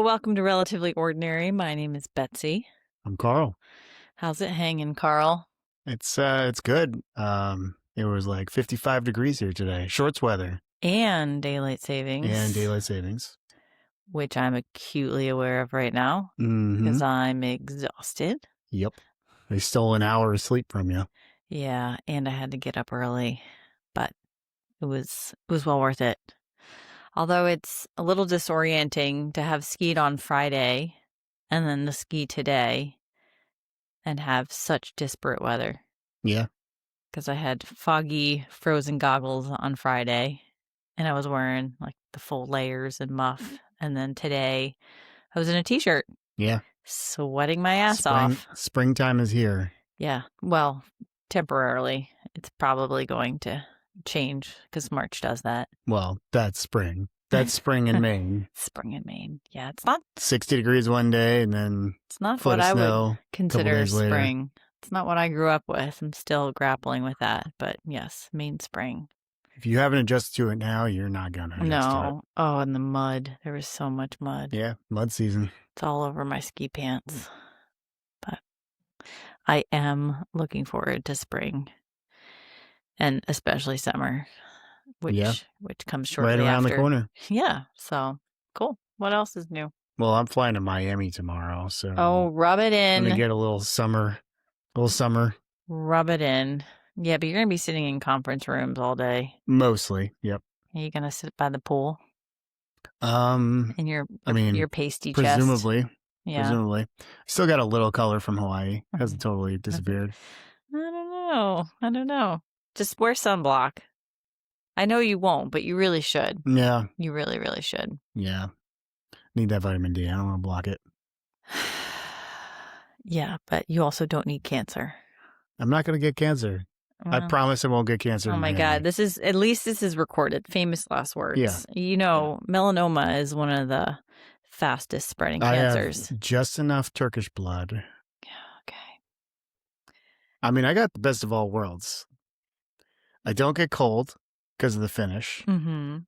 welcome to Relatively Ordinary. My name is Betsy. I'm Carl. How's it hanging, Carl? It's good. It was like 55 degrees here today. Shorts weather. And daylight savings. Which I'm acutely aware of right now because I'm exhausted. Yep. They stole an hour of sleep from you. Yeah, and I had to get up early, but it was well worth it. Although it's a little disorienting to have skied on Friday and then to ski today and have such disparate weather. Yeah. Because I had foggy, frozen goggles on Friday, and I was wearing like the full layers and muff. And then today, I was in a t-shirt. Yeah. Sweating my ass off. Springtime is here. Yeah. Well, temporarily. It's probably going to change because March does that. Well, that's spring. That's spring in Maine. Spring in Maine. Yeah, it's not 60 degrees one day and then it's not foot what of I snow would consider spring. Later. It's not what I grew up with. I'm still grappling with that. But yes, Maine spring. If you haven't adjusted to it now, you're not going to adjust to it. Oh, and the mud. There was so much mud. Yeah, mud season. It's all over my ski pants. But I am looking forward to spring. And especially summer, which comes shortly right around after. the corner. Yeah, so cool. What else is new? Well, I'm flying to Miami tomorrow, so oh, rub it in. I'm gonna get a little summer. Rub it in. Yeah, but you're gonna be sitting in conference rooms all day. Mostly, yep. Are you gonna sit by the pool? In your pasty chest. Presumably. Yeah. Presumably. Still got a little color from Hawaii. Hasn't totally disappeared. I don't know. Just wear sunblock. I know you won't, but you really should. Yeah. You really, really should. Yeah. Need that vitamin D. I don't want to block it. Yeah, but you also don't need cancer. I'm not going to get cancer. I promise I won't get cancer. Oh my God. This is recorded. Famous last words. Yeah. You know, melanoma is one of the fastest spreading cancers. I have just enough Turkish blood. Yeah, okay. I mean, I got the best of all worlds. I don't get cold because of the Finnish. Mm-hmm.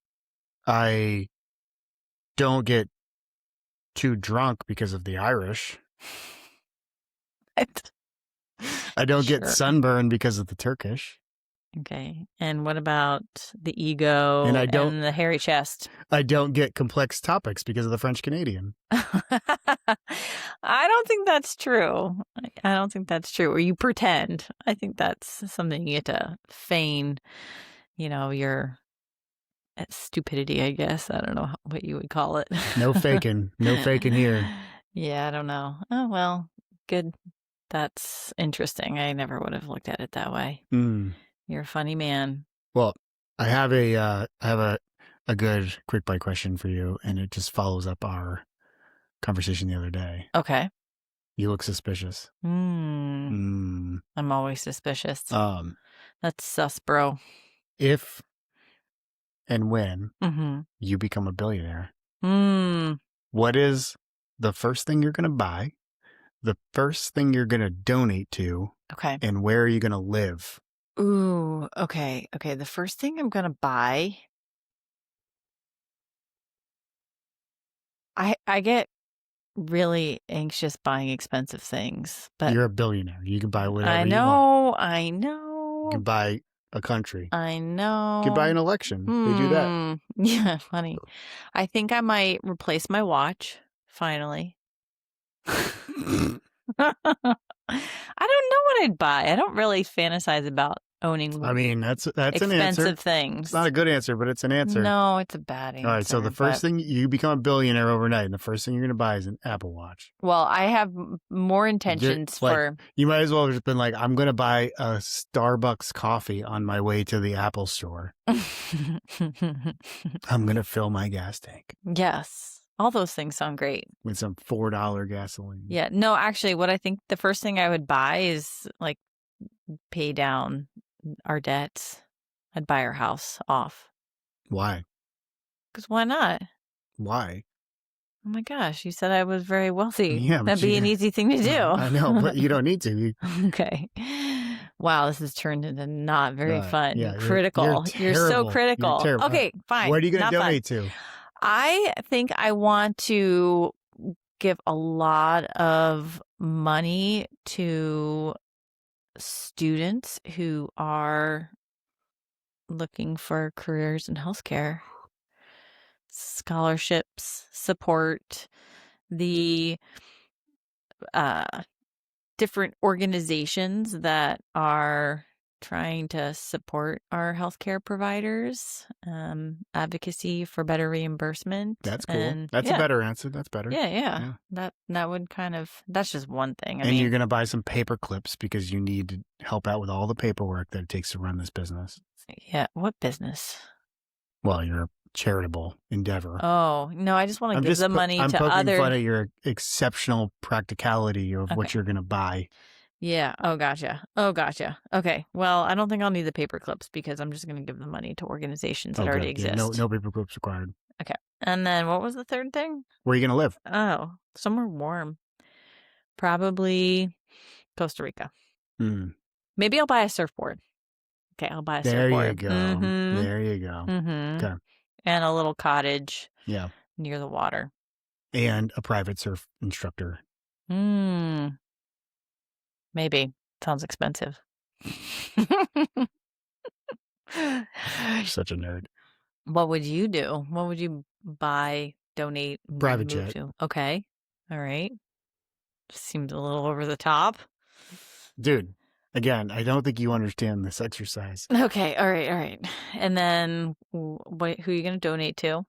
I don't get too drunk because of the Irish. I don't get sunburned because of the Turkish. Okay. And what about the ego and the hairy chest? I don't get complex topics because of the French Canadian. I don't think that's true. Or you pretend. I think that's something you get to feign, your stupidity, I guess. I don't know what you would call it. No faking. No faking here. Yeah, I don't know. Oh, well, good. That's interesting. I never would have looked at it that way. You're a funny man. Well, I have a good quick bite question for you, and it just follows up our conversation the other day. Okay. You look suspicious. I'm always suspicious. That's sus, bro. If and when you become a billionaire, what is the first thing you're going to buy? The first thing you're going to donate to? Okay. And where are you going to live? Ooh, okay. Okay, the first thing I'm going to buy, I get really anxious buying expensive things, but you're a billionaire. You can buy whatever you want. I know. You can buy a country. I know. You can buy an election. They do that. Yeah, funny. I think I might replace my watch, finally. I don't know what I'd buy. I don't really fantasize about owning. I mean, that's expensive an answer. Things. It's not a good answer, but it's an answer. No, it's a bad answer. All right, so the first thing you become a billionaire overnight, and the first thing you're going to buy is an Apple Watch. Well, I have more intentions for. You might as well have just been like, I'm going to buy a Starbucks coffee on my way to the Apple store. I'm going to fill my gas tank. Yes. All those things sound great. With some $4 gasoline. Yeah. No, actually, what I think the first thing I would buy is like pay down our debts. I'd buy our house off. Why? Because why not? Why? Oh my gosh, you said I was very wealthy. Yeah, that'd be an easy thing to do. I know, but you don't need to. Okay. Wow, this has turned into not very fun. Yeah, critical. You're so critical. You're okay, fine. What are you going to donate to? I think I want to give a lot of money to students who are looking for careers in healthcare. Scholarships, support the different organizations that are trying to support our healthcare providers, advocacy for better reimbursement. That's cool. And That's a better answer. That's better. Yeah. That would that's just one thing. And you're going to buy some paper clips because you need to help out with all the paperwork that it takes to run this business. Yeah. What business? Well, you're a charitable endeavor. Oh, no, I just want to give the money to other... I'm poking fun at your exceptional practicality of what you're going to buy. Yeah. Oh, gotcha. Okay. Well, I don't think I'll need the paper clips because I'm just going to give the money to organizations that already exist. Yeah, no paper clips required. Okay. And then what was the third thing? Where are you going to live? Oh, somewhere warm. Probably Costa Rica. Maybe I'll buy a surfboard. Okay, I'll buy a surfboard. There you go. Mm-hmm. There you go. Mm-hmm. Okay. And a little cottage. Yeah. Near the water. And a private surf instructor. Maybe. Sounds expensive. Such a nerd. What would you do? What would you buy, donate, private move jet to? Okay. All right. Seems a little over the top. Dude, again, I don't think you understand this exercise. Okay. All right. And then who are you going to donate to?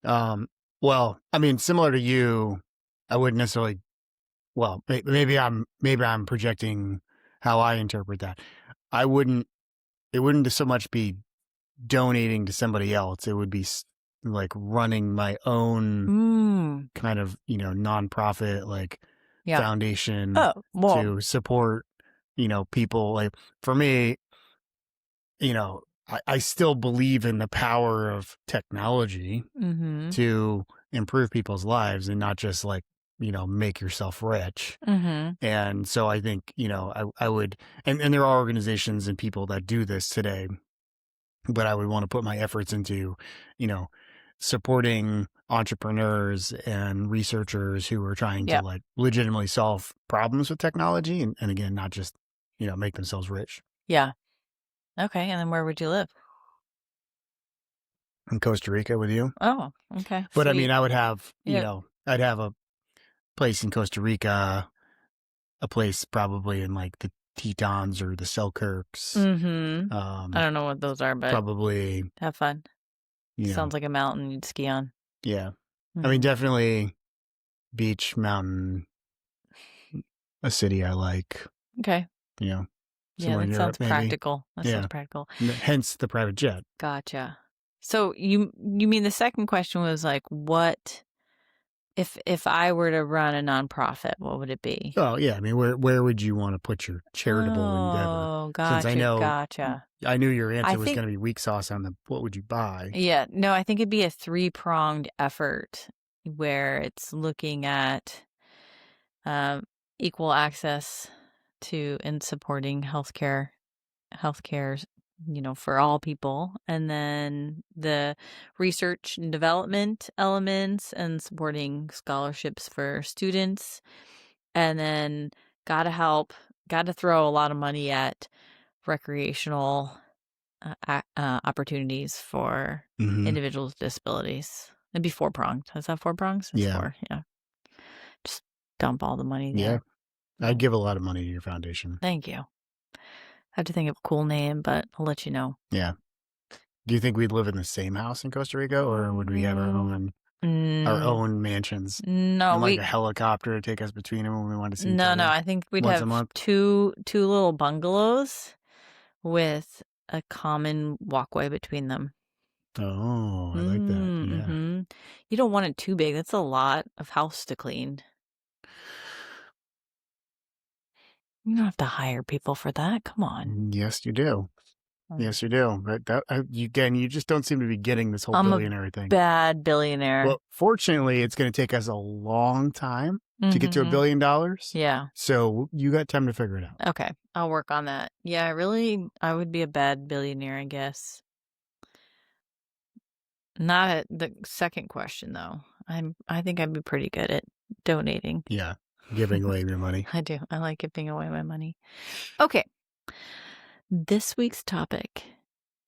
Well, I mean, similar to you, I wouldn't necessarily, well, maybe I'm projecting how I interpret that. It wouldn't so much be donating to somebody else. It would be like running my own kind of, nonprofit, foundation to support, people. Like for me, I still believe in the power of technology to improve people's lives and not just make yourself rich. And so I think, I would, and there are organizations and people that do this today, but I would want to put my efforts into, supporting entrepreneurs and researchers who are trying to legitimately solve problems with technology and again, not just, make themselves rich. Yeah. Okay. And then where would you live? In Costa Rica with you. Oh, okay. But sweet. I mean, I would have, I'd have a place in Costa Rica, a place probably in the Tetons or the Selkirks. I don't know what those are, but probably have fun. Sounds like a mountain you'd ski on. Yeah. I mean, definitely beach, mountain, a city I like. Okay. Yeah, that sounds practical. That sounds practical. Hence the private jet. Gotcha. So you mean the second question was what if I were to run a nonprofit, what would it be? Oh yeah, I mean where would you want to put your charitable endeavor? Oh, gotcha. Since I knew your answer was going to be weak sauce on the what would you buy? Yeah, no, I think it'd be a 3-pronged effort where it's looking at equal access to and supporting healthcare, for all people, and then the research and development elements and supporting scholarships for students, and then got to throw a lot of money at recreational opportunities for individuals with disabilities. It'd be 4-pronged. Is that 4 prongs? It's 4. Yeah. Just dump all the money there. Yeah. I'd give a lot of money to your foundation. Thank you. I have to think of a cool name, but I'll let you know. Yeah. Do you think we'd live in the same house in Costa Rica, or would we have our own mansions? No, and a helicopter to take us between them when we want to see each other? No, I think we'd have two little bungalows with a common walkway between them. Oh, I like that. Yeah. You don't want it too big. That's a lot of house to clean. You don't have to hire people for that. Come on. Yes, you do. Yes, you do. But you just don't seem to be getting this whole billionaire thing. Bad billionaire. Well, fortunately, it's going to take us a long time to get to $1 billion. Yeah. So you got time to figure it out. Okay. I'll work on that. Yeah, I would be a bad billionaire, I guess. Not at the second question, though. I think I'd be pretty good at donating. Yeah. Giving away your money. I do. I like giving away my money. Okay. This week's topic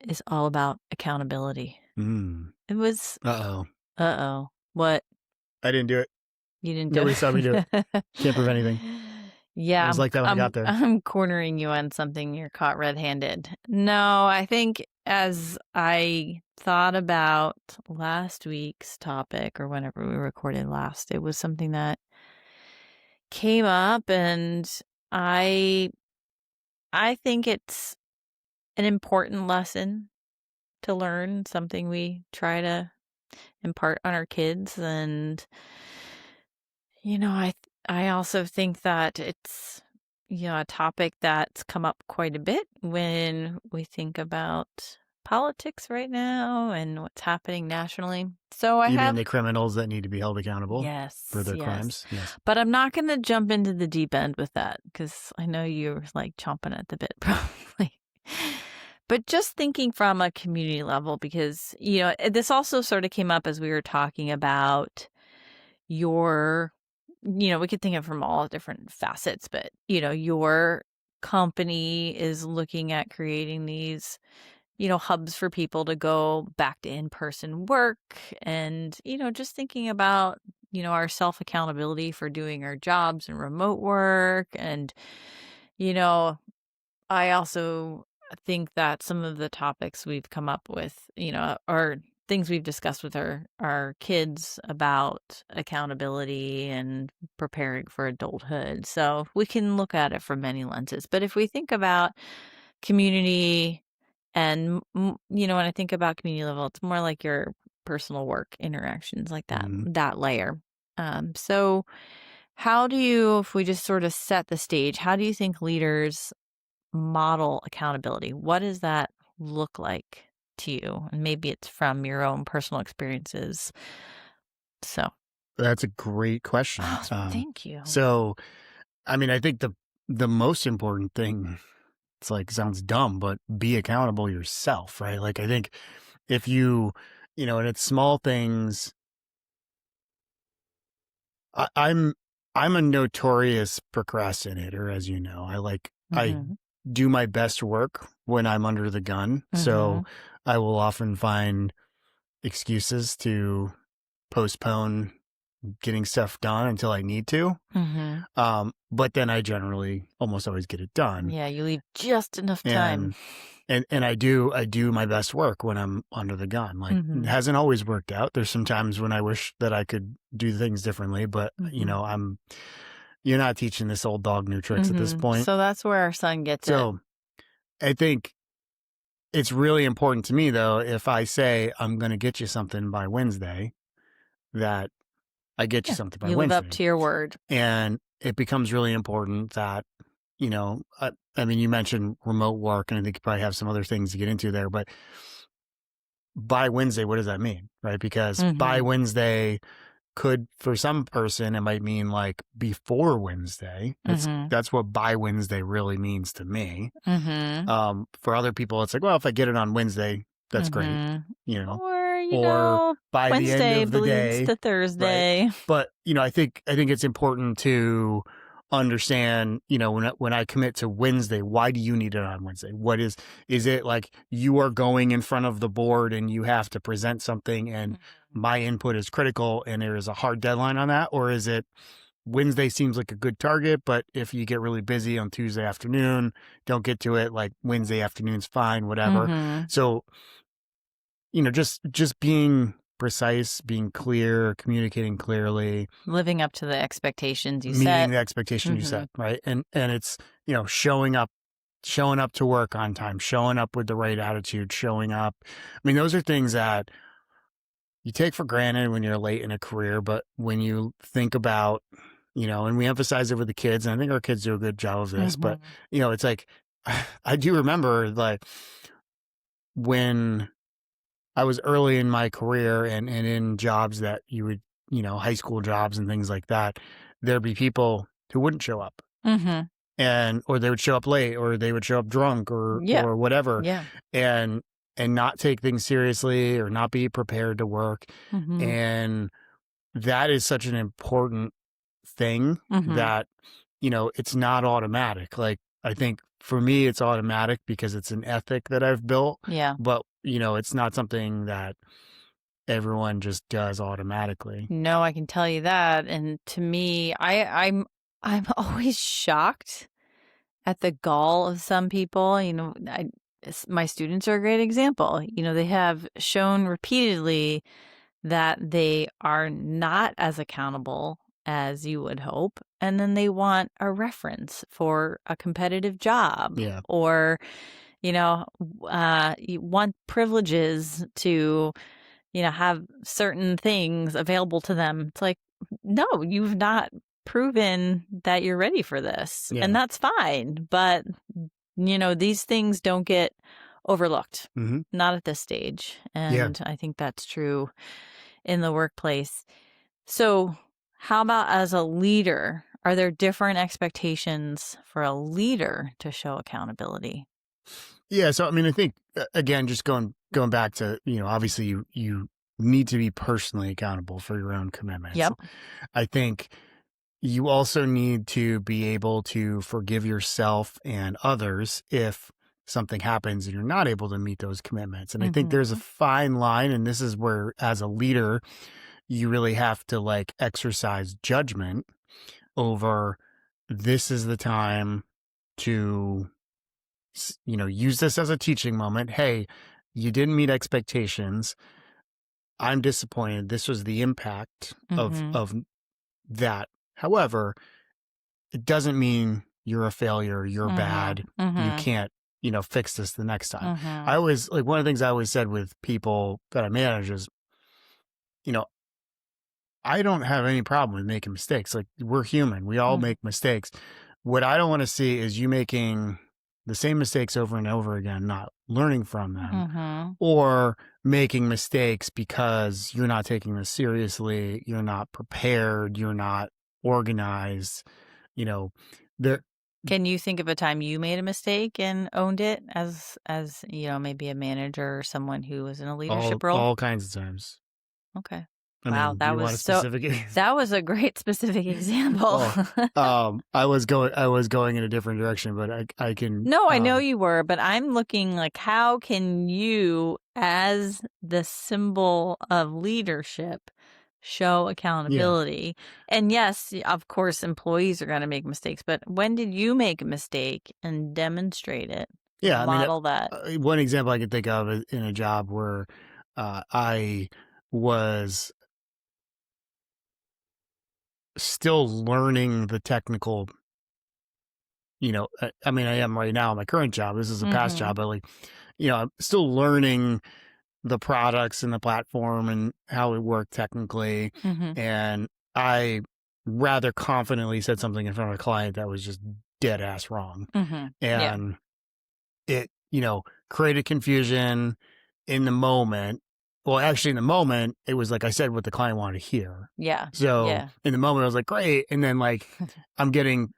is all about accountability. It was. Uh-oh. What? I didn't do it. You didn't do Nobody it. saw me do it. Can't prove anything. Yeah, It was like that when I got there. I'm cornering you on something. You're caught red-handed. No, I think as I thought about last week's topic or whenever we recorded last, it was something that came up, and I think it's an important lesson to learn, something we try to impart on our kids. And I also think that it's a topic that's come up quite a bit when we think about politics right now and what's happening nationally. So You mean the criminals that need to be held accountable for their yes. crimes? Yes. But I'm not going to jump into the deep end with that because I know you're like chomping at the bit probably. But just thinking from a community level, because, this also sort of came up as we were talking about we could think of from all different facets, but, your company is looking at creating these, hubs for people to go back to in-person work and, just thinking about, our self-accountability for doing our jobs and remote work. And, I also think that some of the topics we've come up with, are things we've discussed with our kids about accountability and preparing for adulthood. So we can look at it from many lenses. But if we think about community and, when I think about community level, it's more like your personal work interactions like that, that layer. So how do you, if we just sort of set the stage, how do you think leaders model accountability? What does that look like to you? And maybe it's from your own personal experiences. So that's a great question. Thank you. So, I mean, I think the most important thing, it's like, sounds dumb, but be accountable yourself, right? Like, I think if and it's small things. I'm a notorious procrastinator, as you know. I do my best work when I'm under the gun. So I will often find excuses to postpone getting stuff done until I need to. But then I generally almost always get it done. Yeah, you leave just enough time. And I do my best work when I'm under the gun. Like, it hasn't always worked out. There's some times when I wish that I could do things differently, but you're not teaching this old dog new tricks at this point. So that's where our son gets it. So I think it's really important to me, though, if I say I'm going to get you something by Wednesday, that I get you something by Wednesday. You live up to your word. And it becomes really important that, I mean, you mentioned remote work, and I think you probably have some other things to get into there, but by Wednesday, what does that mean, right? Because by Wednesday could, for some person, it might mean like before Wednesday. That's what by Wednesday really means to me. For other people, it's like, well, if I get it on Wednesday, that's great, or by Wednesday the end of the day to Thursday. Right? But I think it's important to understand, when I commit to Wednesday, why do you need it on Wednesday? What is it like you are going in front of the board and you have to present something and my input is critical and there is a hard deadline on that? Or is it Wednesday seems like a good target, but if you get really busy on Tuesday afternoon, don't get to it, like Wednesday afternoon's fine, whatever. So, just being precise, being clear, communicating clearly, living up to the expectations you meeting set. the expectation you set, right? And it's showing up to work on time, showing up with the right attitude, showing up. I mean, those are things that you take for granted when you're late in a career, but when you think about, and we emphasize it with the kids, and I think our kids do a good job of this, but it's like, I do remember, like, when I was early in my career and in jobs that you would, high school jobs and things like that, there'd be people who wouldn't show up. Or they would show up late, or they would show up drunk or whatever. And not take things seriously or not be prepared to work. And that is such an important thing that, it's not automatic. Like, I think for me, it's automatic because it's an ethic that I've built. Yeah. But, it's not something that everyone just does automatically. No, I can tell you that. And to me, I'm always shocked at the gall of some people. My students are a great example. They have shown repeatedly that they are not as accountable as you would hope. And then they want a reference for a competitive job. Yeah. Or, you want privileges to, have certain things available to them. It's like, no, you've not proven that you're ready for this. Yeah. And that's fine. But, these things don't get overlooked, not at this stage. And I think that's true in the workplace. So how about as a leader? Are there different expectations for a leader to show accountability? Yeah. So, I mean, I think, again, just going back to, obviously you need to be personally accountable for your own commitments. Yep. I think you also need to be able to forgive yourself and others if something happens and you're not able to meet those commitments. And I think there's a fine line. And this is where, as a leader, you really have to like exercise judgment over, this is the time to, use this as a teaching moment. Hey, you didn't meet expectations. I'm disappointed. This was the impact of that. However, it doesn't mean you're a failure, you're bad, you can't, fix this the next time. I always, like, one of the things I always said with people that I manage is, I don't have any problem with making mistakes. Like, we're human. We all make mistakes. What I don't want to see is you making the same mistakes over and over again, not learning from them, or making mistakes because you're not taking this seriously, you're not prepared, you're not organized. Can you think of a time you made a mistake and owned it as maybe a manager or someone who was in a leadership role? All kinds of times. Okay. Wow, that was that was a great specific example. I was going in a different direction, but I can. No, I know you were, but I'm looking like, how can you, as the symbol of leadership, show accountability? Yeah. And yes, of course, employees are going to make mistakes, but when did you make a mistake and demonstrate it? Yeah, model that. One example I could think of is in a job where I was still learning the technical, I am right now in my current job. This is a past job, but I'm still learning the products and the platform and how it worked technically. And I rather confidently said something in front of a client that was just dead ass wrong. And it, created confusion in the moment. Well, actually, in the moment, it was like I said what the client wanted to hear. Yeah. So in the moment, I was like, great. And then, like, I'm getting,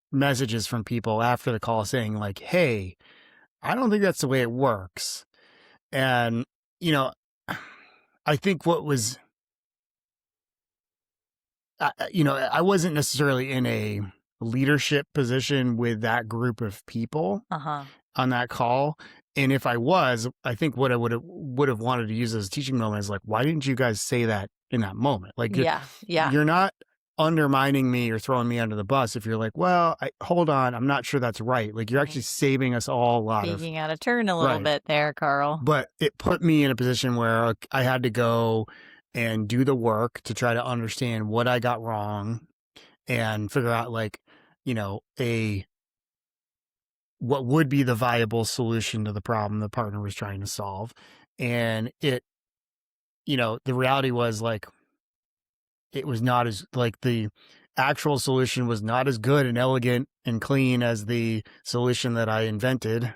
messages from people after the call saying, like, hey, I don't think that's the way it works. And, I think what was, I wasn't necessarily in a leadership position with that group of people on that call. And if I was, I think what I would have wanted to use as a teaching moment is like, why didn't you guys say that in that moment? Like, you're not undermining me or throwing me under the bus if you're like, well, hold on, I'm not sure that's right. Like, you're actually saving us all a lot Speaking out of turn a little bit there, Carl. But it put me in a position where I had to go and do the work to try to understand what I got wrong and figure out, like, what would be the viable solution to the problem the partner was trying to solve. And it, the reality was, like, it was not as, like, the actual solution was not as good and elegant and clean as the solution that I invented.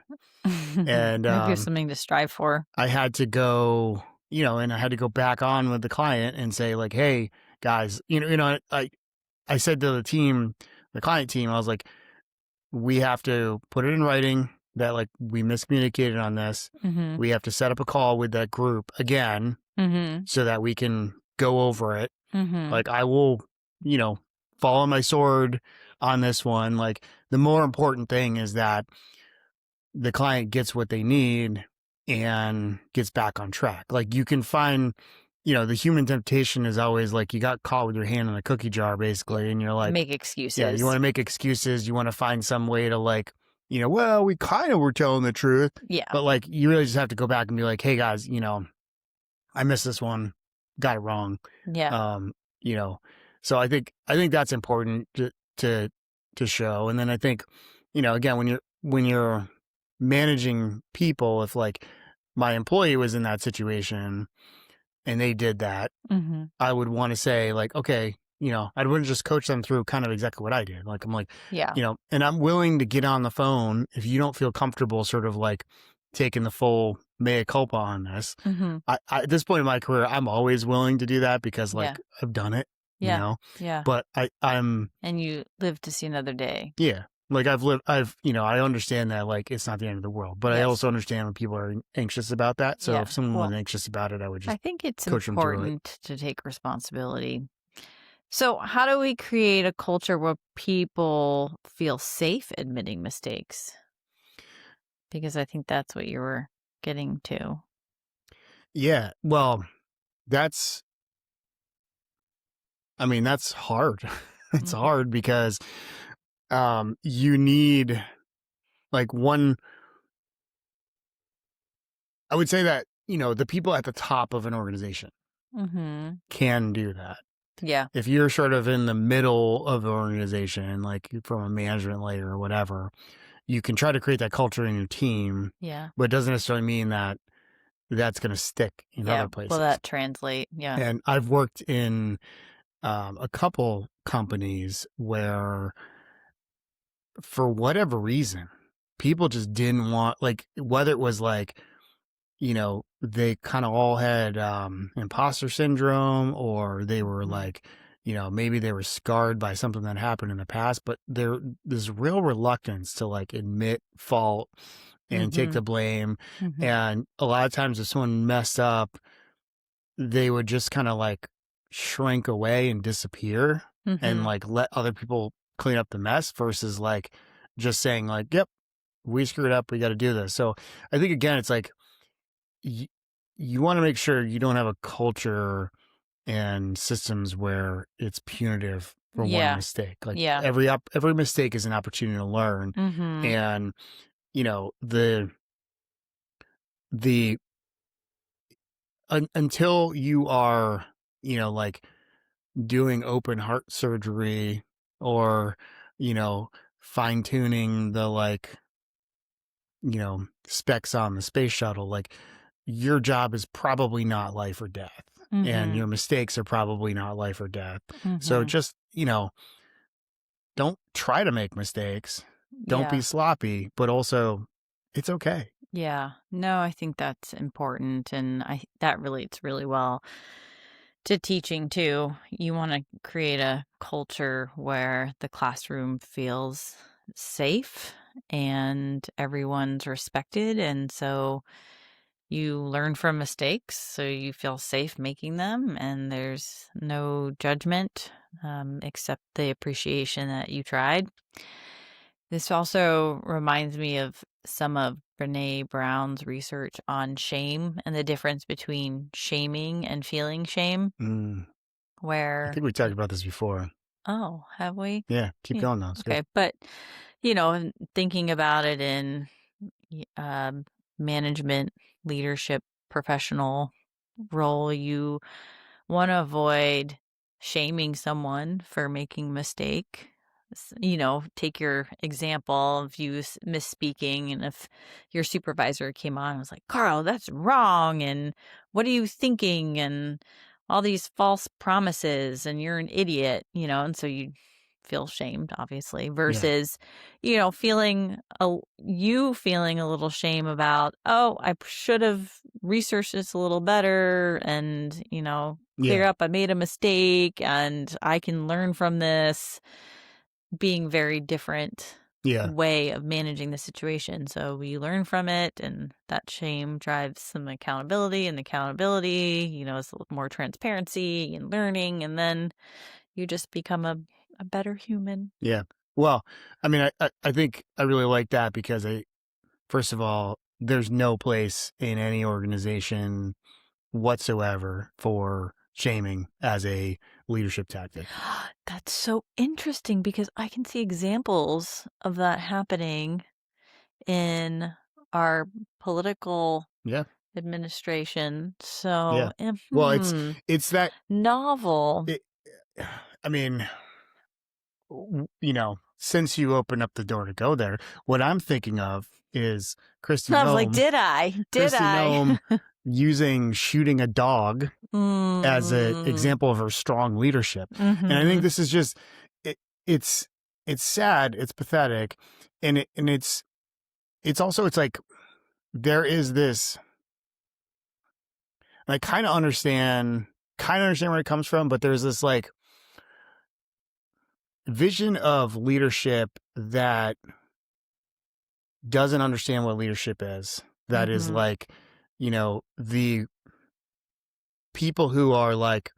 And maybe something to strive for. I had to go, and I had to go back on with the client and say, like, hey guys, I said to the client team, I was like, we have to put it in writing that, like, we miscommunicated on this. We have to set up a call with that group again so that we can go over it. Like, I will fall on my sword on this one. Like, the more important thing is that the client gets what they need and gets back on track. Like, you can find, the human temptation is always like, you got caught with your hand in a cookie jar, basically. And you're like, Make yeah, you want excuses. to make excuses. You want to find some way to, like, well, we kind of were telling the truth, Yeah. but like, you really just have to go back and be like, hey guys, I missed this one, got it wrong. Yeah. Um, you know, so I think that's important to to show. And then I think, again, when you're managing people, if like my employee was in that situation and they did that, Mm-hmm. I would want to say, like, okay, I wouldn't just coach them through kind of exactly what I did. Like, I'm like, Yeah. and I'm willing to get on the phone if you don't feel comfortable sort of like taking the full mea culpa on this. Mm-hmm. At this point in my career, I'm always willing to do that because Yeah. like I've done it, Yeah. Yeah. but I'm, And you live to see another day. yeah, like I understand that like it's not the end of the world, but I Yes. also understand when people are anxious about that. So if Yeah. someone was Well, anxious about it, I would I just think it's coach them through it. important to take responsibility. So, how do we create a culture where people feel safe admitting mistakes? Because I think that's what you were getting to. Yeah. Well, that's, that's hard. It's Hmm. hard because you need like one, I would say that, the people at the top of an organization Hmm. can do that. Yeah. If you're sort of in the middle of the organization, like from a management layer or whatever, you can try to create that culture in your team, Yeah. but it doesn't necessarily mean that that's going to stick in Yeah. other Will places. that translate? Yeah. And I've worked in a couple companies where, for whatever reason, people just didn't want, like, whether it was like, they kind of all had imposter syndrome, or they were Hmm. like, maybe they were scarred by something that happened in the past, but there's real reluctance to like admit fault and take Hmm. the blame. Hmm. And a lot of times if someone messed up, they would just kind of like shrink away and disappear and Hmm. like let other people clean up the mess versus like just saying like, yep, we screwed up, we got to do this. So I think, again, it's like, you want to make sure you don't have a culture and systems where it's punitive for one Yeah. mistake. Like, Yeah. every mistake is an opportunity to learn. Hmm. And the until you are, like, doing open heart surgery, or you know fine tuning the, like, specs on the space shuttle, like, your job is probably not life or death, and Hmm. your mistakes are probably not life or death. So Hmm. just, don't try to make mistakes. Don't be Yeah. sloppy, but also it's okay. Yeah. No, I think that's important, and that relates really well to teaching too. You want to create a culture where the classroom feels safe and everyone's respected, and so you learn from mistakes, so you feel safe making them, and there's no judgment, except the appreciation that you tried. This also reminds me of some of Brené Brown's research on shame and the difference between shaming and feeling shame, Mm, I where, think we talked about this before. oh, have we? Yeah, keep Yeah. going though. It's good. Okay. But, and thinking about it in y- um, management, leadership, professional role, you want to avoid shaming someone for making a mistake. Take your example of you misspeaking, and if your supervisor came on and was like, Carl, that's wrong, and what are you thinking, and all these false promises, and you're an idiot, and so you feel shamed, obviously, Yeah, versus, feeling a little shame about, oh, I should have researched this a little better, and, clear yeah, up, I made a mistake and I can learn from this, being very different yeah, way of managing the situation. So we learn from it, and that shame drives some accountability, and accountability, is a little more transparency and learning. And then You just become a better human. Yeah. Well, I mean, I think I really like that because first of all, there's no place in any organization whatsoever for shaming as a leadership tactic. That's so interesting because I can see examples of that happening in our political Yeah. administration. Yeah. So, Well, it's that novel. it, I mean, since you opened up the door to go there, what I'm thinking of is Christy I was like, Nome, did I? Did Christy I? Nome using shooting a dog as an Mm, example of her strong leadership. And I think mm-hmm. this is just it, it's sad, it's pathetic, and it's also it's like there is this. I kind of understand where it comes from, but there's this like vision of leadership that doesn't understand what leadership is. That is Mm-hmm. like, the people who are like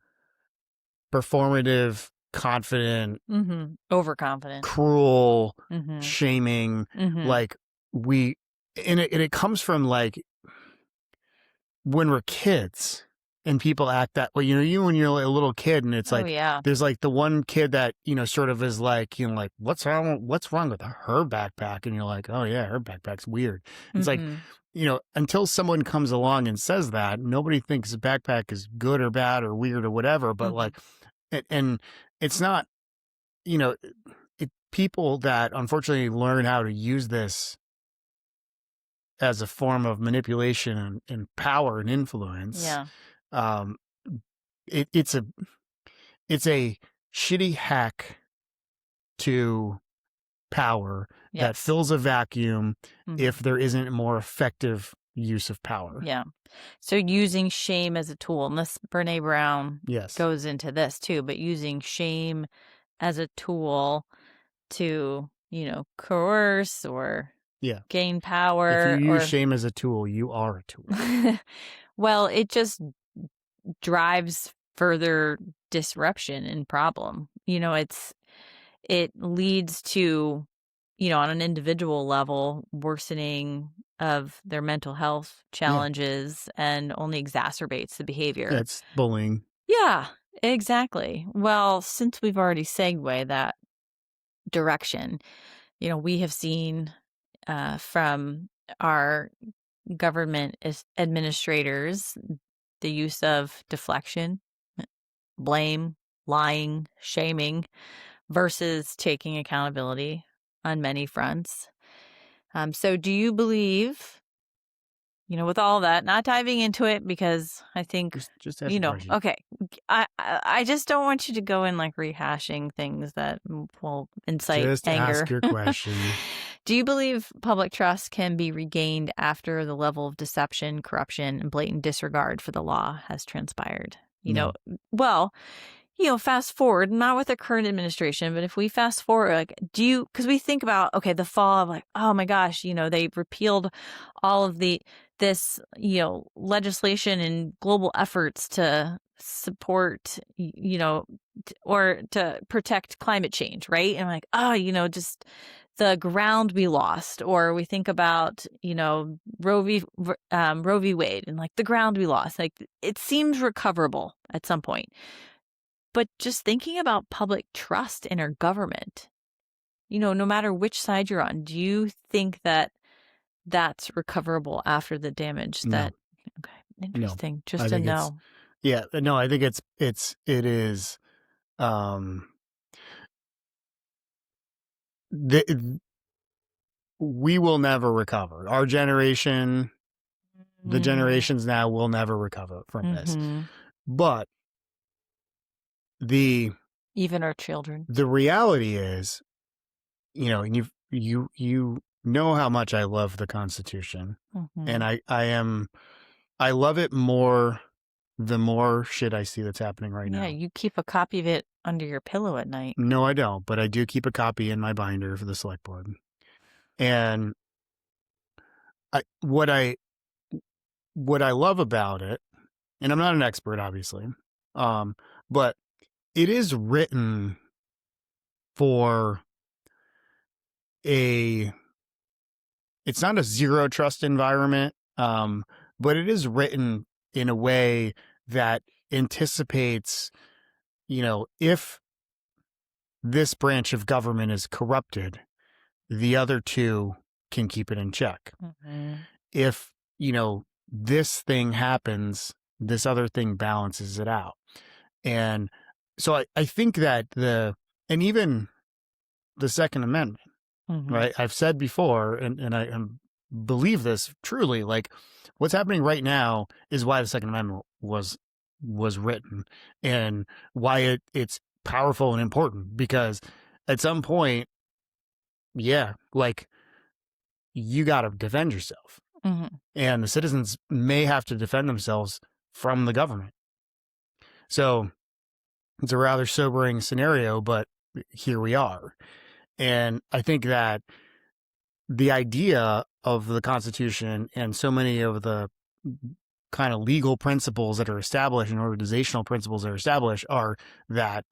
performative, confident, Mm-hmm. Overconfident. cruel, Mm-hmm. shaming, Mm-hmm. like it comes from like when we're kids and people act that way, you when you're a little kid and it's Oh like, yeah. there's like the one kid that, sort of is like, like, what's wrong with her backpack? And you're like, oh yeah, her backpack's weird. It's like, Mm-hmm. until someone comes along and says that, nobody thinks a backpack is good or bad or weird or whatever. But Mm-hmm. like, and it's not, people that unfortunately learn how to use this as a form of manipulation and power and influence. Yeah. Um, it's a shitty hack to power that Yes. fills a vacuum Mm-hmm. if there isn't a more effective use of power. Yeah. So using shame as a tool, and this Brené Brown Yes. goes into this too, but using shame as a tool to, coerce or Yeah. gain If you power use or shame as a tool, you are a tool. well, it just drives further disruption and problem. It leads to, on an individual level, worsening of their mental health Yeah. challenges and only exacerbates the behavior. It's bullying. Yeah, exactly. Well, since we've already segued that direction, we have seen from our government administrators the use of deflection, blame, lying, shaming versus taking accountability on many fronts. So do you believe, with all that, not diving into it because I think, Just ask a question. okay, I just don't want you to go in like rehashing things that will incite Just anger. ask your question. Do you believe public trust can be regained after the level of deception, corruption, and blatant disregard for the law has transpired? No. Well, fast forward, not with the current administration, but if we fast forward, like, because we think about, okay, the fall of like, oh my gosh, they repealed all of this, legislation and global efforts to support, or to protect climate change, right? And like, oh, just the ground we lost, or we think about, Roe v. Wade and like the ground we lost, like it seems recoverable at some point. But just thinking about public trust in our government, no matter which side you're on, do you think that that's recoverable after the damage No. Okay, interesting. No. Just I to think know. yeah, no, I think it is, we will never recover. Our generation, the generations now will never recover from this. But even our children. the reality is, and you know how much I love the Constitution, and I love it more the more shit I see that's happening right now. Yeah, you keep a copy of it under your pillow at night. No, I don't, but I do keep a copy in my binder for the select board. And what I love about it, and I'm not an expert, obviously, but it is written for it's not a zero trust environment, but it is written in a way that anticipates, if this branch of government is corrupted, the other two can keep it in check. Mm-hmm. If, this thing happens, this other thing balances it out. And so I think that and even the Second Amendment, mm-hmm. right? I've said before, and I believe this truly, like what's happening right now is why the Second Amendment was written, and why it's powerful and important, because at some point, like you got to defend yourself. Mm-hmm. And the citizens may have to defend themselves from the government. So it's a rather sobering scenario, but here we are. And I think that the idea of the Constitution and so many of the kind of legal principles that are established and organizational principles that are established are that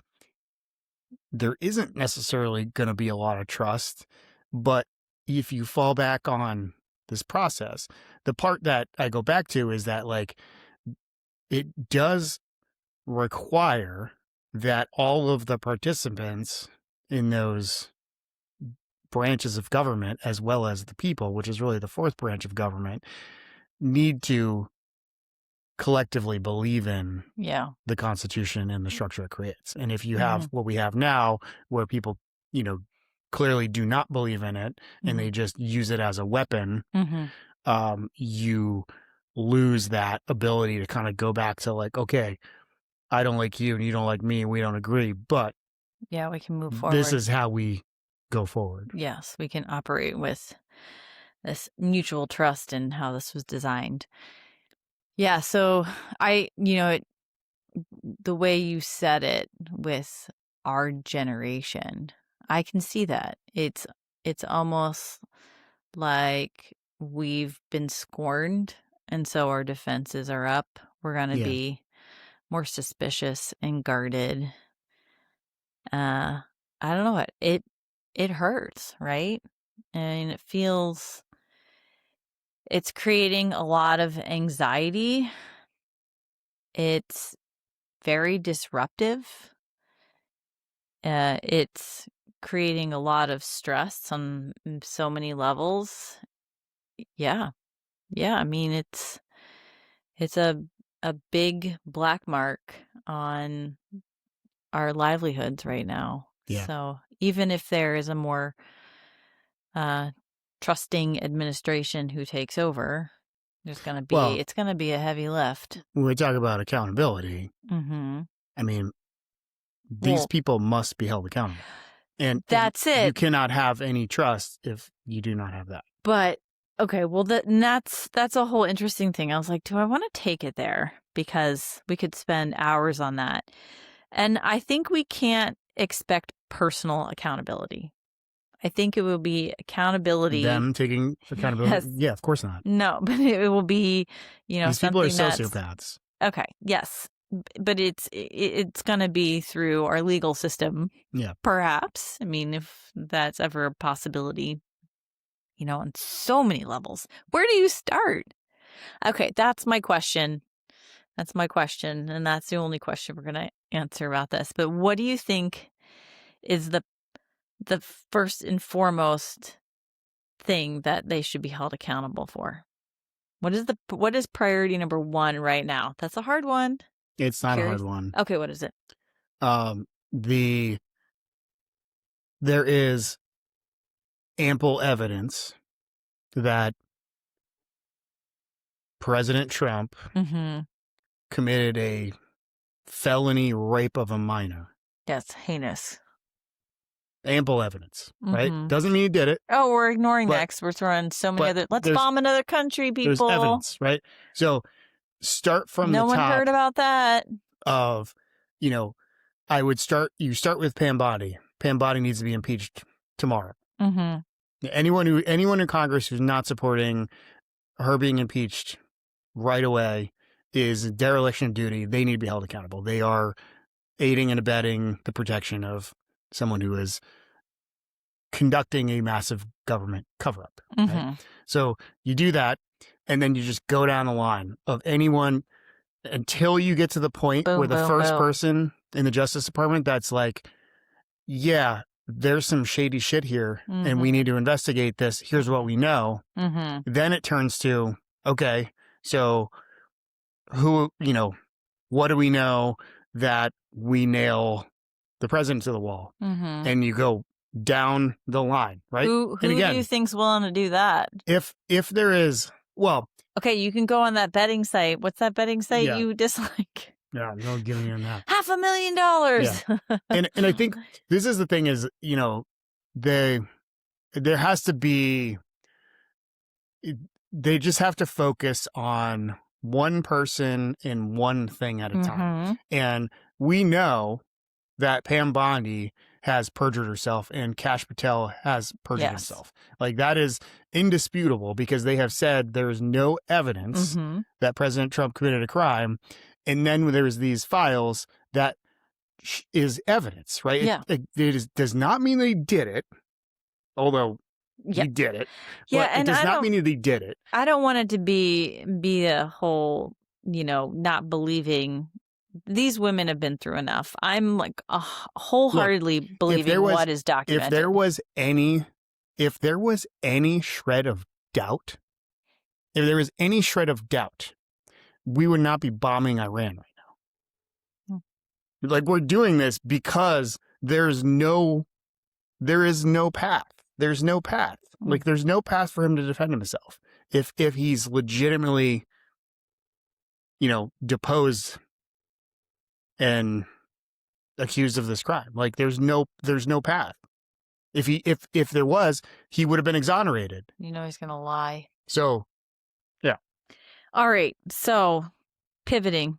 there isn't necessarily going to be a lot of trust, but if you fall back on this process, the part that I go back to is that, like, it does require that all of the participants in those branches of government, as well as the people, which is really the fourth branch of government, need to collectively believe in the Constitution and the structure it creates. And if you have what we have now, where people, clearly do not believe in it, and they just use it as a weapon, you lose that ability to kind of go back to, like, okay, I don't like you and you don't like me and we don't agree, but we can move forward. This is how we go forward. Yes, we can operate with this mutual trust in how this was designed. Yeah, so the way you said it with our generation, I can see that. It's almost like we've been scorned, and so our defenses are up. We're going to be more suspicious and guarded. I don't know what it hurts, right? And it's creating a lot of anxiety. It's very disruptive. It's creating a lot of stress on so many levels. Yeah. I mean, it's a big black mark on our livelihoods right now. Yeah. So even if there is a more trusting administration who takes over, it's going to be a heavy lift. When we talk about accountability, I mean, these people must be held accountable. And that's it. You cannot have any trust if you do not have that. But okay, well, that's a whole interesting thing. I was like, do I want to take it there? Because we could spend hours on that. And I think we can't expect personal accountability. I think it will be accountability. Them taking accountability? Yes. Yeah, of course not. No, but it will be, these people are sociopaths. Okay, yes. But it's going to be through our legal system. Yeah. Perhaps. I mean, if that's ever a possibility, on so many levels. Where do you start? Okay, that's my question. And that's the only question we're going to answer about this. But what do you think is the first and foremost thing that they should be held accountable for? What is priority number one right now? That's a hard one. It's not a hard one. Okay, what is it? There is ample evidence that President Trump committed a felony rape of a minor. That's heinous. Ample evidence, right? Doesn't mean he did it. Oh, we're ignoring that because we're throwing so many other... Let's bomb another country, people. There's evidence, right? So start from the top. No one heard about that. Of, you start with Pam Bondi. Pam Bondi needs to be impeached tomorrow. Anyone in Congress who's not supporting her being impeached right away is a dereliction of duty. They need to be held accountable. They are aiding and abetting the protection of someone who is conducting a massive government cover-up. Right? So you do that, and then you just go down the line of anyone until you get to the point where the first person in the Justice Department that's like, yeah, there's some shady shit here, and we need to investigate this. Here's what we know. Then it turns to, okay, so who, what do we know that we nail the president to the wall? And you go down the line, right? Who do you think's willing to do that? If there is, well, okay, you can go on that betting site. What's that betting site you dislike? Yeah, no giving you that. $500,000. Yeah. And I think this is the thing is, there has to be, they just have to focus on one person and one thing at a time. And we know that Pam Bondi has perjured herself and Kash Patel has perjured himself. Like, that is indisputable because they have said there is no evidence that President Trump committed a crime. And then there's these files that is evidence, right? Yeah. It does not mean they did it, although he did it. Yeah, but it does not mean that he did it. I don't want it to be a whole, not believing. These women have been through enough. I'm like wholeheartedly believing what is documented. If there was any shred of doubt, we would not be bombing Iran right now. Like, we're doing this because there is no path. There's no path. Like, there's no path for him to defend himself. If he's legitimately, deposed and accused of this crime, like, there's no path. If there was, he would have been exonerated. He's gonna lie. So, yeah. All right. So, pivoting,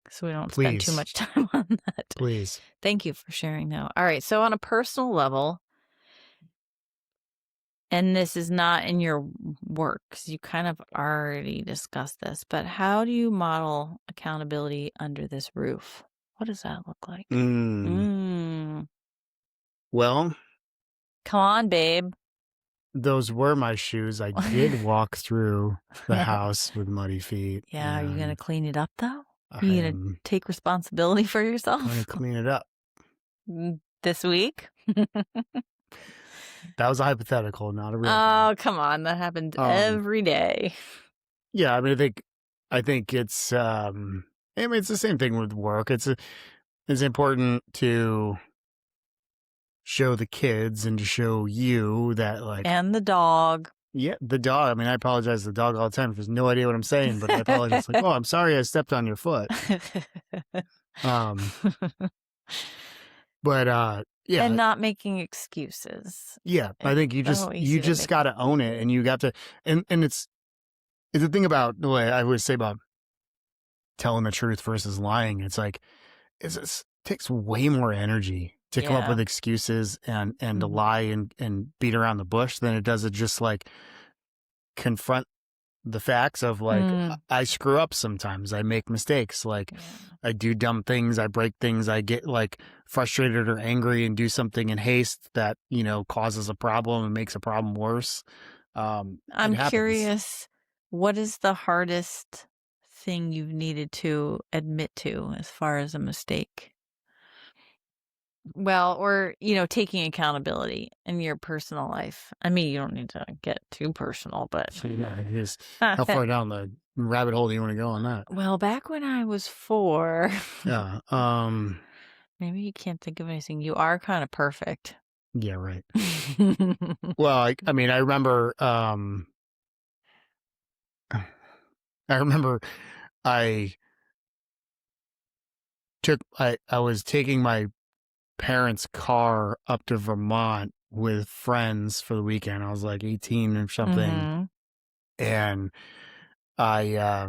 so we don't spend too much time on that. Please. Thank you for sharing that. All right. So, on a personal level, and this is not in your work, because you kind of already discussed this, but how do you model accountability under this roof? What does that look like? Well, come on, babe. Those were my shoes. I did walk through the house with muddy feet. Yeah. Are you going to clean it up, though? Are you going to take responsibility for yourself? I'm going to clean it up. This week? That was a hypothetical, not a real thing. Come on. That happens every day. Yeah. I mean, I think it's, it's the same thing with work. It's important to show the kids and to show you that, like, and the dog. Yeah, the dog. I mean, I apologize to the dog all the time. There's no idea what I'm saying, but I apologize. Like, oh, I'm sorry I stepped on your foot. But yeah, and not making excuses. Yeah, I think you just got to own it, and you got to, and it's the thing about the way I always say about telling the truth versus lying. It's like it takes way more energy to come up with excuses and to lie and beat around the bush than it does to just, like, confront the facts of, like, I screw up sometimes. I make mistakes. Like, I do dumb things. I break things. I get, like, frustrated or angry and do something in haste that, causes a problem and makes a problem worse. I'm curious, what is the hardest thing you've needed to admit to as far as a mistake? Well, or, taking accountability in your personal life. I mean, you don't need to get too personal, but how far down the rabbit hole do you want to go on that? Well, back when I was 4. Yeah. Maybe you can't think of anything. You are kind of perfect. Yeah, right. Well, I mean, I remember I was taking my parents' car up to Vermont with friends for the weekend. I was like 18 or something. And I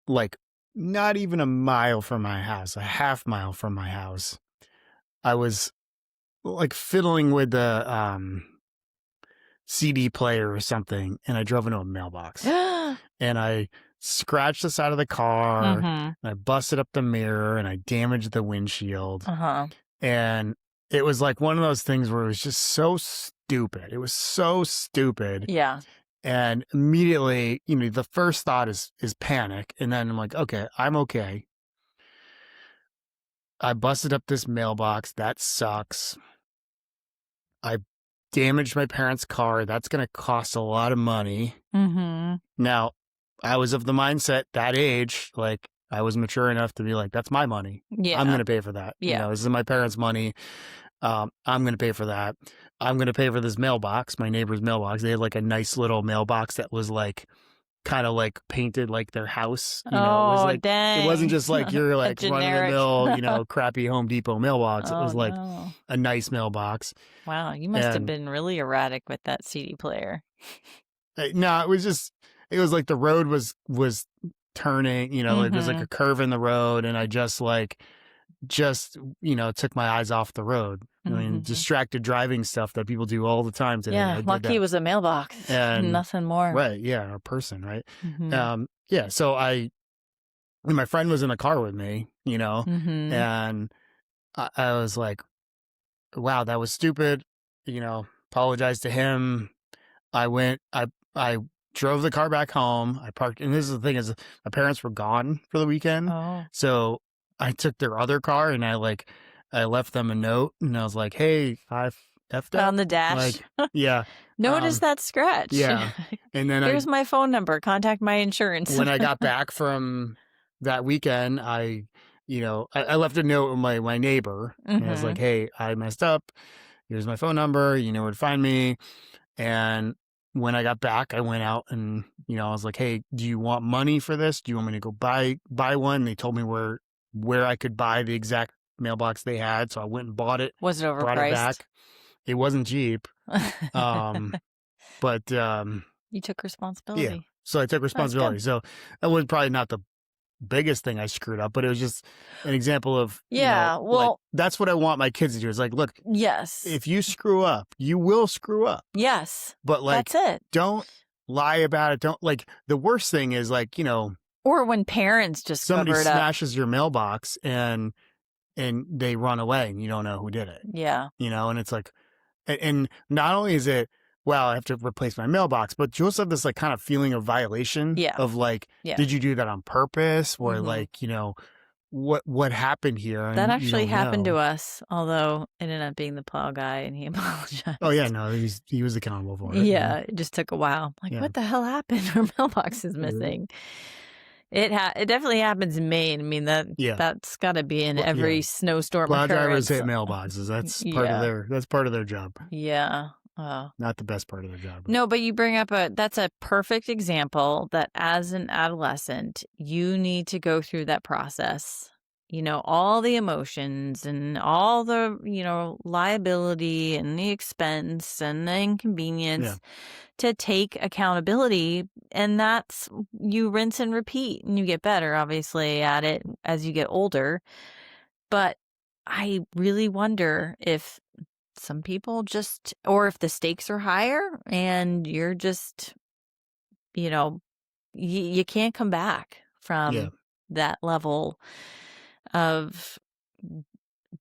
like, not even a mile from my house, a half mile from my house, I was, like, fiddling with the CD player or something, and I drove into a mailbox. And I scratched the side of the car, and I busted up the mirror, and I damaged the windshield. And it was like one of those things where it was just so stupid. It was so stupid. Yeah. And immediately, the first thought is panic. And then I'm like, okay, I'm okay. I busted up this mailbox. That sucks. I damaged my parents' car. That's going to cost a lot of money. Now, I was of the mindset that age, like I was mature enough to be like, that's my money. Yeah. I'm going to pay for that. Yeah. This is my parents' money. I'm going to pay for that. I'm going to pay for this mailbox, my neighbor's mailbox. They had like a nice little mailbox that was like kind of like painted like their house. It was like, dang. It wasn't just like your like run of the mill, crappy Home Depot mailbox. It was like a nice mailbox. Wow. You must have been really erratic with that CD player. No, it was like the road was turning, it was like a curve in the road. And I just took my eyes off the road. I mean, distracted driving stuff that people do all the time today. Yeah, lucky it was a mailbox and nothing more. Right, yeah, a person, right? Yeah, so my friend was in the car with me, and I was like, wow, that was stupid, apologize to him. I drove the car back home. I parked, and this is the thing is my parents were gone for the weekend. So I took their other car and I left them a note and I was like, hey, I effed up. On the dash. Yeah. Notice that scratch. Yeah. And then here's my phone number. Contact my insurance. When I got back from that weekend, I left a note with my neighbor. And I was like, hey, I messed up. Here's my phone number. You know where to find me. And when I got back, I went out and, I was like, hey, do you want money for this? Do you want me to go buy one? They told me where I could buy the exact mailbox they had. So I went and bought it. Was it overpriced? Brought it back. It wasn't cheap. But you took responsibility. Yeah. So I took responsibility. So that was probably not the biggest thing I screwed up, but it was just an example of, that's what I want my kids to do. It's like, look, yes, if you screw up, you will screw up. Yes. But that's it. Don't lie about it. Don't the worst thing is or when parents just somebody smashes your mailbox and they run away and you don't know who did it. Yeah. And it's like, and not only is it, well, I have to replace my mailbox, but you also have this kind of feeling of violation of did you do that on purpose? Or what happened here? That actually happened to us, although it ended up being the plow guy and he apologized. Oh yeah, no, he was accountable for it. Yeah, it just took a while. What the hell happened? Our mailbox is missing. It definitely happens in Maine. I mean that's got to be in every snowstorm. Plow drivers hit mailboxes. That's part of their job. Yeah. Not the best part of their job. No, but you bring up that's a perfect example that as an adolescent, you need to go through that process. All the emotions and all the, liability and the expense and the inconvenience to take accountability. And that's, you rinse and repeat and you get better, obviously, at it as you get older. But I really wonder if some people or if the stakes are higher and you're just, you can't come back from that level of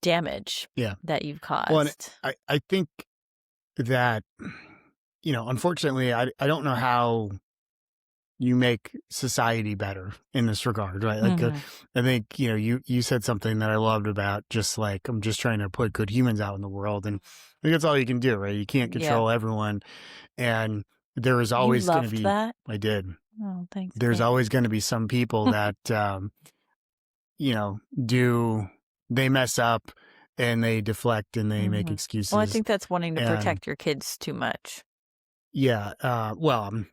damage that you've caused. Well, I think that, unfortunately, I don't know how you make society better in this regard, right? I think, you said something that I loved about just I'm just trying to put good humans out in the world. And I think that's all you can do, right? You can't control everyone. And there is always going to be, that? I did. Oh, thanks. There's always going to be some people that, they mess up and they deflect and they make excuses. Well, I think that's wanting to protect your kids too much. Yeah.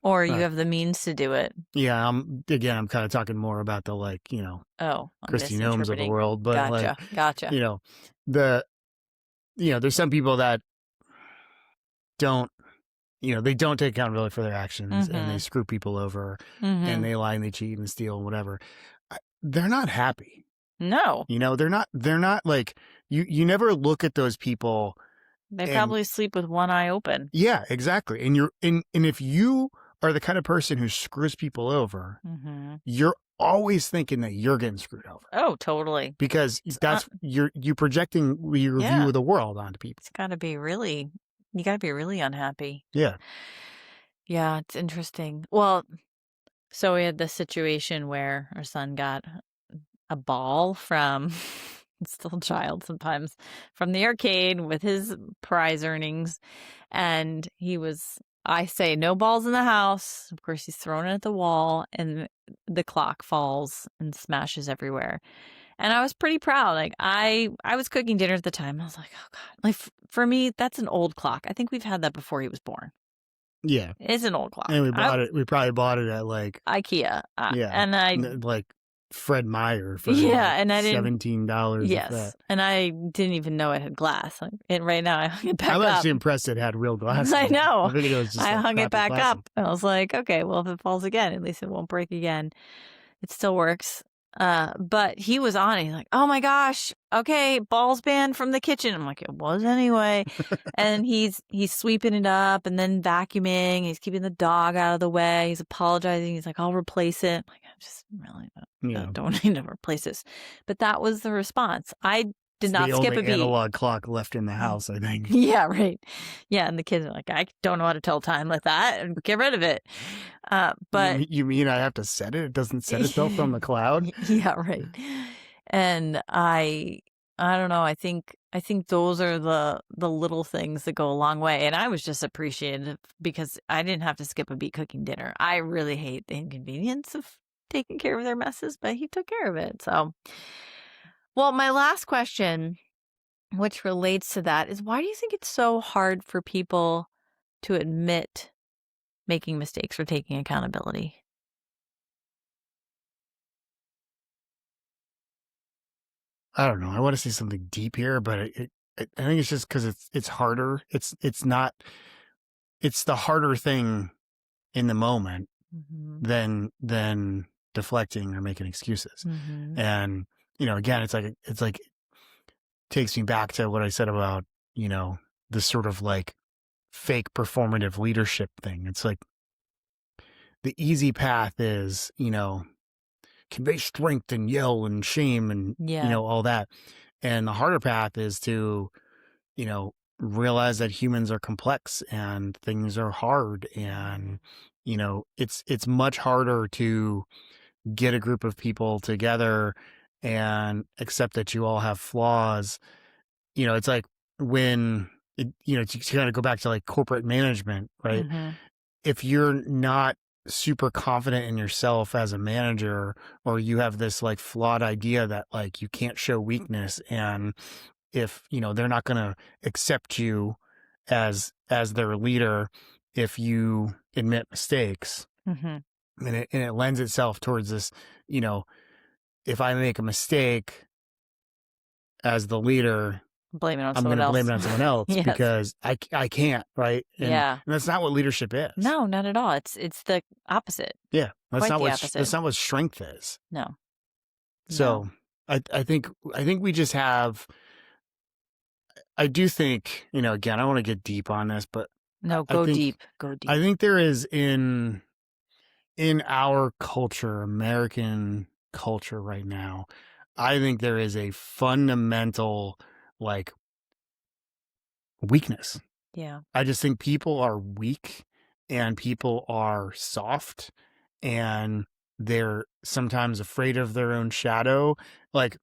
Or you have the means to do it. Yeah. I'm kind of talking more about the Christy Gnomes of the world, but Gotcha. There's some people that don't, they don't take accountability for their actions and they screw people over and they lie and they cheat and steal and whatever. They're not happy. No. They're not you never look at those people. They probably sleep with one eye open. Yeah, exactly. And if you are the kind of person who screws people over, you're always thinking that you're getting screwed over. Oh, totally. Because that's you projecting your view of the world onto people. You got to be really unhappy. Yeah. Yeah, it's interesting. Well, so we had this situation where our son got a ball from still a child sometimes, from the arcade with his prize earnings. And I say, no balls in the house. Of course, he's thrown it at the wall and the clock falls and smashes everywhere. And I was pretty proud. Like I was cooking dinner at the time. I was like, oh God, like for me, that's an old clock. I think we've had that before he was born. Yeah. It's an old clock. And we probably bought it at like IKEA. Yeah. And like Fred Meyer for and I didn't $17. Yes. And I didn't even know it had glass. And right now I hung it back up. I'm actually impressed it had real glass. I know. I think it was just I hung it back plastic. up. And I was like, okay, well, if it falls again, at least it won't break again. It still works. But he was on it. He's like, oh my gosh, okay, balls banned from the kitchen. I'm like, it was anyway. And he's sweeping it up and then vacuuming. He's keeping the dog out of the way. He's apologizing. He's like, I'll replace it. I'm like, I just really don't need to replace this. But that was the response. I did not skip a beat. The only analog clock left in the house, I think. Yeah, right. Yeah, and the kids are like, I don't know how to tell time like that, and get rid of it. But you mean I have to set it? It doesn't set itself from the cloud? Yeah, right. And I don't know. I think those are the little things that go a long way. And I was just appreciative because I didn't have to skip a beat cooking dinner. I really hate the inconvenience of taking care of their messes, but he took care of it. So, well, my last question, which relates to that, is why do you think it's so hard for people to admit making mistakes or taking accountability? I don't know. I want to say something deep here, but I think it's just because it's harder. It's the harder thing in the moment than deflecting or making excuses. And again, it's like takes me back to what I said about this sort of like fake performative leadership thing. It's like the easy path is convey strength and yell and shame and all that, and the harder path is to realize that humans are complex and things are hard, and it's much harder to get a group of people together and accept that you all have flaws. It's like when to kind of go back to like corporate management, right? If you're not super confident in yourself as a manager, or you have this like flawed idea that like you can't show weakness, and if they're not going to accept you as their leader if you admit mistakes, and it lends itself towards this, if I make a mistake as the leader, I'm going to blame it on someone else yes. because I can't, right? And that's not what leadership is. No, not at all. It's the opposite. Yeah, that's not what strength is. No. So I think we just have. I do think again, I don't want to get deep on this, but no, go deep. I think there is in our culture, American culture right now, I think there is a fundamental like weakness. Yeah. I just think people are weak and people are soft, and they're sometimes afraid of their own shadow. Like,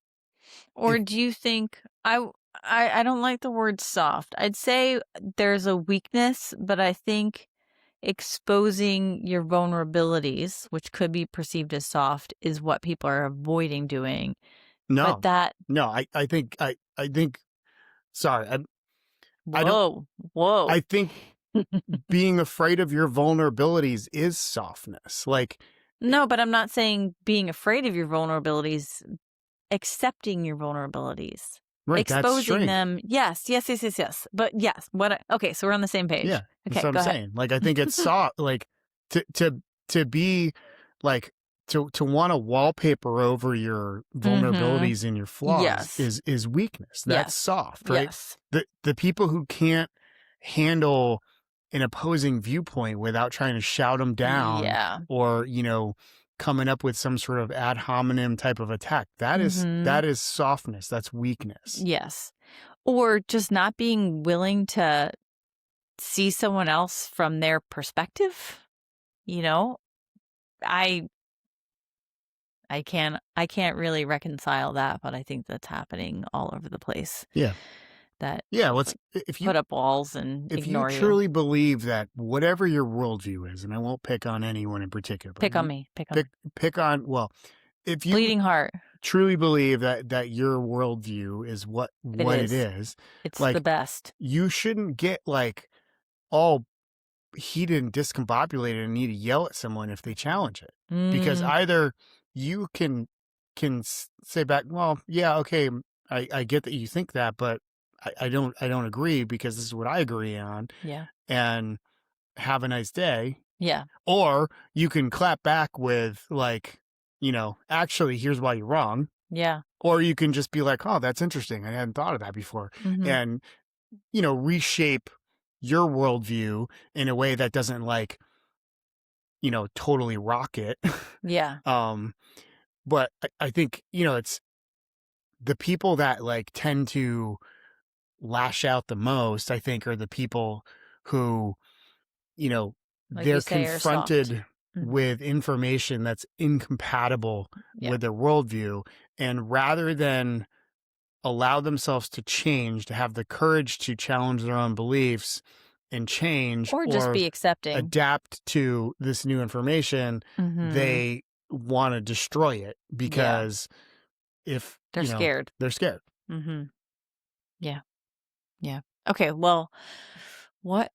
or do you think I don't like the word soft. I'd say there's a weakness, but I think exposing your vulnerabilities, which could be perceived as soft, is what people are avoiding doing. No, I think. Sorry, Whoa. I think being afraid of your vulnerabilities is softness. Like, no, but I'm not saying being afraid of your vulnerabilities. Accepting your vulnerabilities. Right, exposing them. Yes. But yes, okay, so we're on the same page. Yeah, okay, that's what I'm saying. Like, I think it's soft. Like to be like to want to wallpaper over your vulnerabilities and your flaws is weakness. That's soft, right? Yes. The people who can't handle an opposing viewpoint without trying to shout them down Yeah. or, coming up with some sort of ad hominem type of attack. That is softness. That's weakness. Yes. Or just not being willing to see someone else from their perspective. I can't really reconcile that, but I think that's happening all over the place. Yeah. That Yeah. just, put up walls and if you ignore truly believe that whatever your worldview is, and I won't pick on anyone in particular, but Pick on me. Pick on me. pick on, well, if you Bleeding heart. truly believe that your worldview is what it is, It's like, the best. you shouldn't get like all heated and discombobulated and need to yell at someone if they challenge it. Because either you can say back, well, yeah, okay, I get that you think that, but I don't agree because this is what I agree on. Yeah. And have a nice day. Yeah. Or you can clap back with like, actually, here's why you're wrong. Yeah. Or you can just be like, oh, that's interesting. I hadn't thought of that before. And, reshape your worldview in a way that doesn't like, totally rock it. Yeah. But I think, it's the people that like tend to lash out the most, I think, are the people who, Like they're you say, are soft. confronted with information that's incompatible with their worldview. And rather than allow themselves to change, to have the courage to challenge their own beliefs and change Or just be accepting, adapt to this new information, they want to destroy it because if they're scared. They're scared. Yeah. Yeah. Okay. Well, what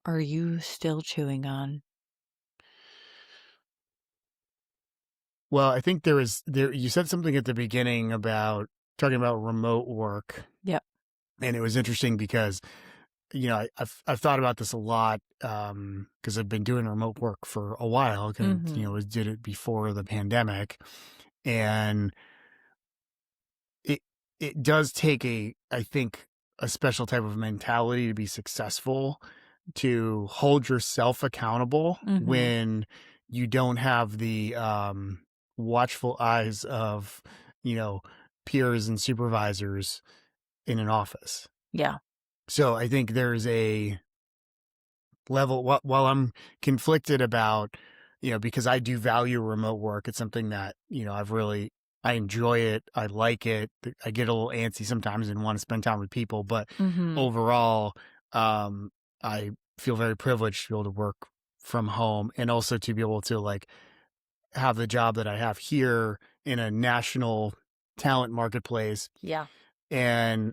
are you still chewing on? Well, I think you said something at the beginning about talking about remote work. Yep. And it was interesting because, I've thought about this a lot because I've been doing remote work for a while. Did it before the pandemic. And it does take I think, a special type of mentality to be successful, to hold yourself accountable when you don't have the watchful eyes of, peers and supervisors in an office. Yeah. So I think there's a level, while I'm conflicted about, because I do value remote work, it's something that, I enjoy it. I like it. I get a little antsy sometimes and want to spend time with people, but overall, I feel very privileged to be able to work from home and also to be able to like have the job that I have here in a national talent marketplace. Yeah. And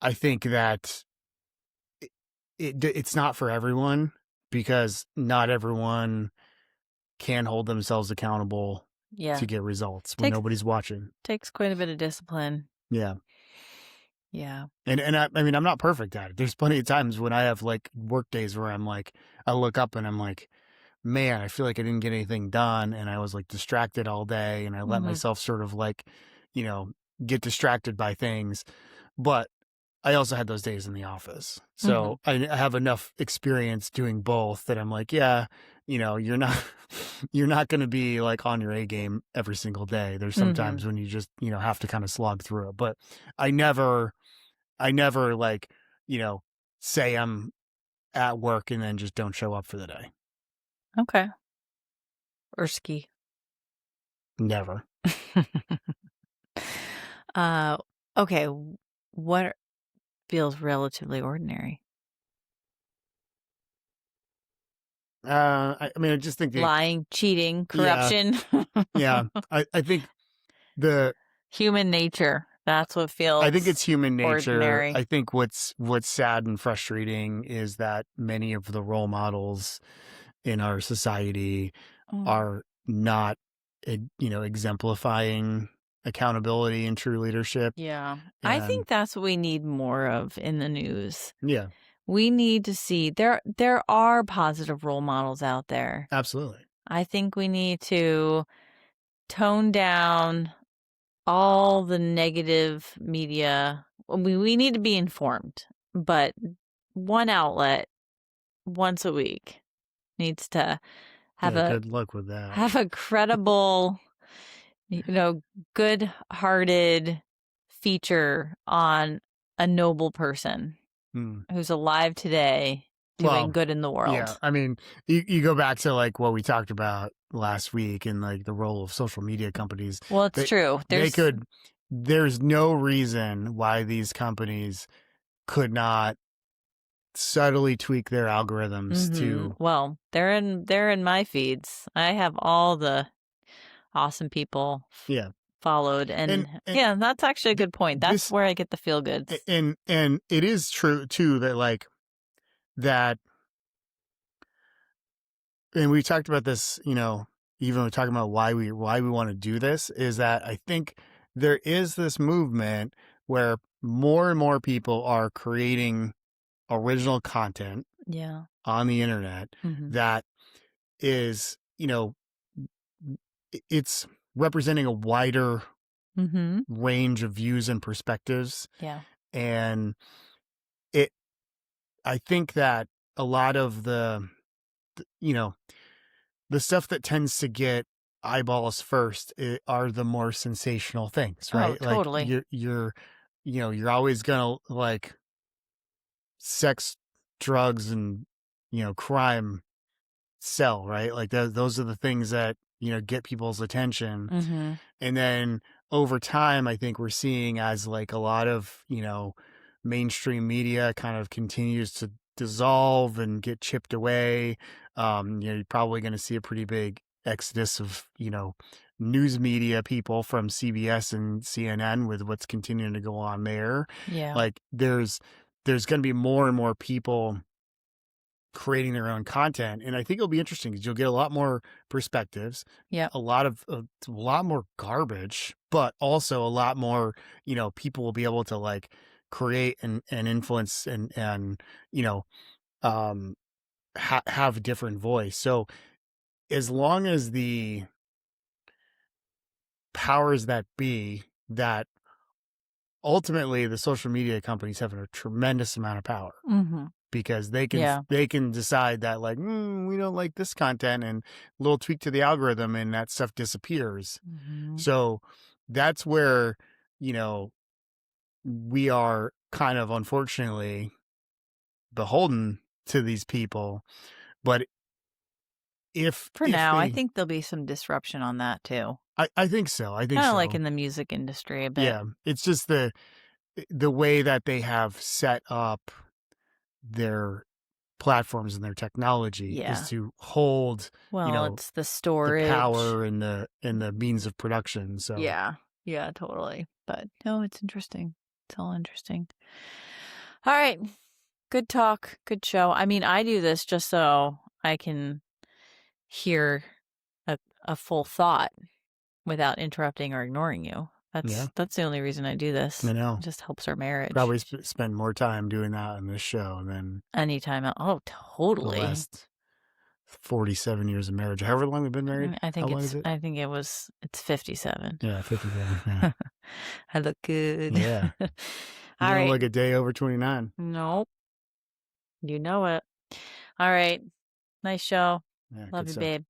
I think that it's not for everyone because not everyone can hold themselves accountable to get results when nobody's watching. Takes quite a bit of discipline. Yeah. Yeah. And I mean, I'm not perfect at it. There's plenty of times when I have like work days where I'm like, I look up and I'm like, man, I feel like I didn't get anything done. And I was like distracted all day and I let myself sort of like, get distracted by things. But I also had those days in the office. So I have enough experience doing both that I'm like, yeah, you're not going to be like on your A game every single day. There's sometimes when you just, have to kind of slog through it. But I never like, say I'm at work and then just don't show up for the day. Okay. Or ski. Never. Okay. What feels relatively ordinary? I mean, I just think lying, cheating, corruption. Yeah. I think the human nature. That's what feels. I think it's human nature. Ordinary. I think what's sad and frustrating is that many of the role models in our society are not, exemplifying accountability and true leadership. Yeah. I think that's what we need more of in the news. Yeah. We need to see there are positive role models out there. Absolutely. I think we need to tone down all the negative media. We need to be informed, but one outlet once a week. Needs to have Yeah, a good luck with that. have a credible, good-hearted feature on a noble person who's alive today doing good in the world. Yeah, I mean, you go back to like what we talked about last week and like the role of social media companies. Well, it's true. There's no reason why these companies could not subtly tweak their algorithms to. Well, they're in my feeds. I have all the awesome people followed, and yeah, that's actually a good point. That's where I get the feel goods. And it is true too that like that, and we talked about this, even we're talking about why we want to do this, is that I think there is this movement where more and more people are creating original content on the internet that is, it's representing a wider range of views and perspectives. Yeah. And I think that a lot of the stuff that tends to get eyeballs first are the more sensational things, right? Oh, totally. Like you're always gonna like sex, drugs, and crime sell, right? Like those are the things that get people's attention. And then over time, I think we're seeing as like a lot of mainstream media kind of continues to dissolve and get chipped away. You're probably going to see a pretty big exodus of news media people from CBS and CNN with what's continuing to go on there. Yeah. Like there's going to be more and more people creating their own content, and I think it'll be interesting because you'll get a lot more perspectives. Yeah. A lot more garbage, but also a lot more people will be able to like create and influence and have a different voice. So as long as the powers that be, that ultimately the social media companies have a tremendous amount of power. Because they can decide that like we don't like this content, and a little tweak to the algorithm and that stuff disappears. So that's where we are kind of unfortunately beholden to these people. But I think there'll be some disruption on that too. I think so. I think kind of so. like in the music industry a bit. Yeah, it's just the way that they have set up their platforms and their technology is to hold it's the storage, the power and the means of production. So yeah, totally. But no, it's interesting. It's all interesting. All right, good talk, good show. I mean, I do this just so I can hear a full thought without interrupting or ignoring you. That's the only reason I do this. I know. It just helps our marriage. Probably spend more time doing that on this show than anytime else. Oh, totally. The last 47 years of marriage. However long we've been married. I think it's 57. Yeah, 57. Yeah. I look good. Yeah. You don't look a day over 29. Nope. You know it. All right. Nice show. Yeah, love you, babe.